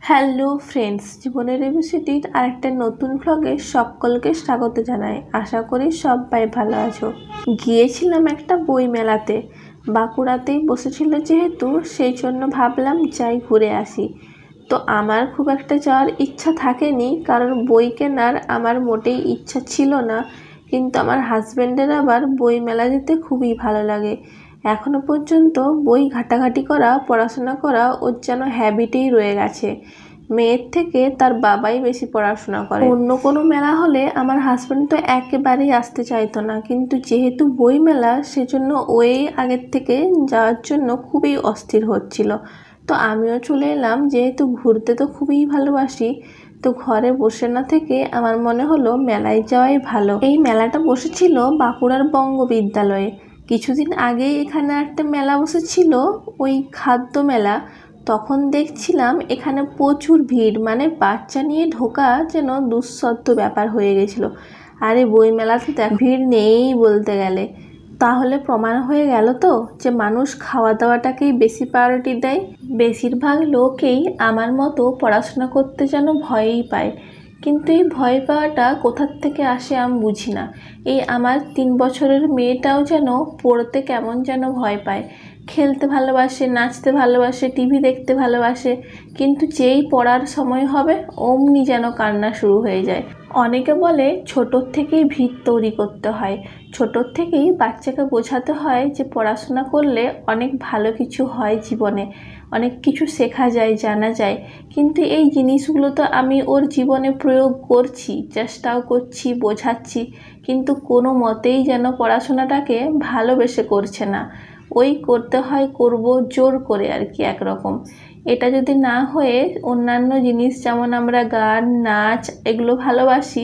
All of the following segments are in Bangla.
হ্যালো ফ্রেন্ডস, জীবনের এবিসিডির আরেকটা নতুন ভ্লগে সকলকে স্বাগত জানাই। আশা করি সবাই ভালো আছো। গিয়েছিলাম একটা বই মেলাতে, বাঁকুড়াতেই বসেছিল যেহেতু, সেই জন্য ভাবলাম যাই ঘুরে আসি। তো আমার খুব একটা যাওয়ার ইচ্ছা থাকেনি, কারণ বই কেনার আমার মোটেই ইচ্ছা ছিল না। কিন্তু আমার হাজব্যান্ডের আবার বই মেলা যেতে খুবই ভালো লাগে। এখনো পর্যন্ত বই ঘাটাঘাটি করা, পড়াশোনা করা ওর যেন হ্যাবিটেই রয়ে গেছে। মেয়ের থেকে তার বাবাই বেশি পড়াশোনা করে। অন্য কোনো মেলা হলে আমার হাজব্যান্ড তো একেবারেই আসতে চাইতো না, কিন্তু যেহেতু বই মেলা সেজন্য ওই আগের থেকে যাওয়ার জন্য খুবই অস্থির হচ্ছিল। তো আমিও চলে এলাম, যেহেতু ঘুরতে তো খুবই ভালোবাসি। তো ঘরে বসে না থেকে আমার মনে হলো মেলায় যাওয়াই ভালো। এই মেলাটা বসেছিল বাঁকুড়ার বঙ্গ বিদ্যালয়ে। কিছুদিন আগেই এখানে একটা মেলা বসেছিল, ওই খাদ্য মেলা। তখন দেখছিলাম এখানে প্রচুর ভিড়, মানে বাচ্চা নিয়ে ঢোকা যেন দুঃসাধ্য ব্যাপার হয়ে গেছিলো। আরে বই মেলাতে তো ভিড় নেই বলতে গেলে। তাহলে প্রমাণ হয়ে গেল তো যে মানুষ খাওয়া দাওয়াটাকেই বেশি প্রায়োরিটি দেয়। বেশিরভাগ লোকেই আমার মতো পড়াশোনা করতে যেন ভয়ই পায়। কিন্তু এই ভয় পাওয়াটা কোথার থেকে আসে আমি বুঝি না। এই আমার 3 বছরের মেয়েটাও যেন পড়তে কেমন যেন ভয় পায়। খেলতে ভালোবাসে, নাচতে ভালোবাসে, টিভি দেখতে ভালোবাসে, কিন্তু যেই পড়ার সময় হবে অমনি যেন কান্না শুরু হয়ে যায়। অনেকে বলে ছোটোর থেকেই ভিত তৈরি করতে হয়, ছোটোর থেকেই বাচ্চাকে বোঝাতে হয় যে পড়াশোনা করলে অনেক ভালো কিছু হয় জীবনে, অনেক কিছু শেখা যায়, জানা যায়। কিন্তু এই জিনিসগুলো তো আমি ওর জীবনে প্রয়োগ করছি, চেষ্টাও করছি, বোঝাচ্ছি, কিন্তু কোনো মতেই যেন পড়াশোনাটাকে ভালোবেসে করছে না। ওই করতে হয় করব জোর করে আর কি একরকম। এটা যদি না হয়ে অন্যান্য জিনিস যেমন আমরা গান, নাচ এগুলো ভালোবাসি,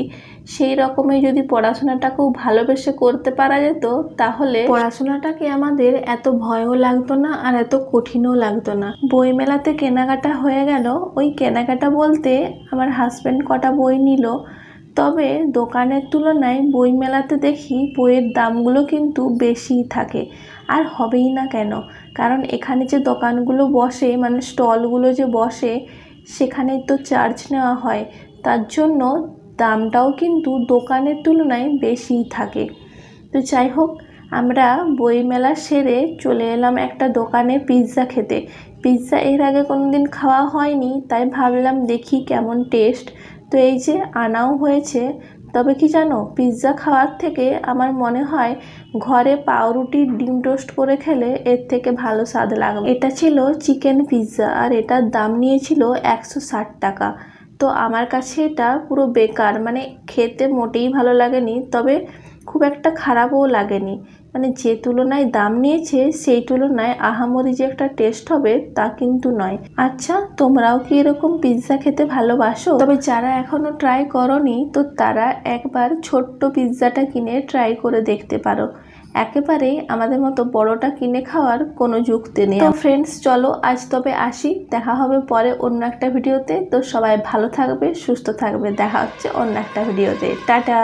সেই রকমই যদি পড়াশোনাটাকেও ভালোবেসে করতে পারা যেত, তাহলে পড়াশোনাটাকে আমাদের এত ভয়ও লাগতো না আর এত কঠিনও লাগতো না। বই মেলাতে কেনাকাটা হয়ে গেল। ওই কেনাকাটা বলতে আমার হাজব্যান্ড কটা বই নিল। তবে দোকানের তুলনায় বই মেলাতে দেখি বইয়ের দামগুলো কিন্তু বেশিই থাকে। আর হবেই না কেন, কারণ এখানে যে দোকানগুলো বসে, মানে স্টলগুলো যে বসে, সেখানে তো চার্জ নেওয়া হয়, তার জন্য দামটাও কিন্তু দোকানের তুলনায় বেশিই থাকে। তো যাই হোক, আমরা বই মেলা সেরে চলে এলাম একটা দোকানে পিৎজা খেতে। পিৎজা এর আগে কোনো দিন খাওয়া হয়নি, তাই ভাবলাম দেখি কেমন টেস্ট। তো এই যে আনাও হয়েছে। তবে কি জানো, পিৎজা খাওয়ার থেকে আমার মনে হয় ঘরে পাউরুটির ডিম টোস্ট করে খেলে এর থেকে ভালো স্বাদ লাগবে। এটা ছিল চিকেন পিৎজা, আর এটার দাম নিয়েছিল 160 টাকা। তো আমার কাছে এটা পুরো বেকার, মানে খেতে মোটেই ভালো লাগেনি, তবে খুব একটা খারাপও লাগেনি। মানে যে তুলনায় দাম নিয়েছে সেই তুলনায় আহামরি যে একটা টেস্ট হবে তা কিন্তু নয়। আচ্ছা, তোমরাও কি এরকম পিৎজা খেতে ভালোবাসো? তবে যারা এখনো ট্রাই করনি, তো তারা একবার ছোট্ট পিৎজাটা কিনে ট্রাই করে দেখতে পারো। একেবারেই আমাদের মতো বড়টা কিনে খাওয়ার কোনো যুক্তি নেই। তো ফ্রেন্ডস, চলো আজ তবে আসি, দেখা হবে পরে অন্য একটা ভিডিওতে। তো সবাই ভালো থাকবে, সুস্থ থাকবে, দেখা হচ্ছে অন্য একটা ভিডিওতে। টাটা।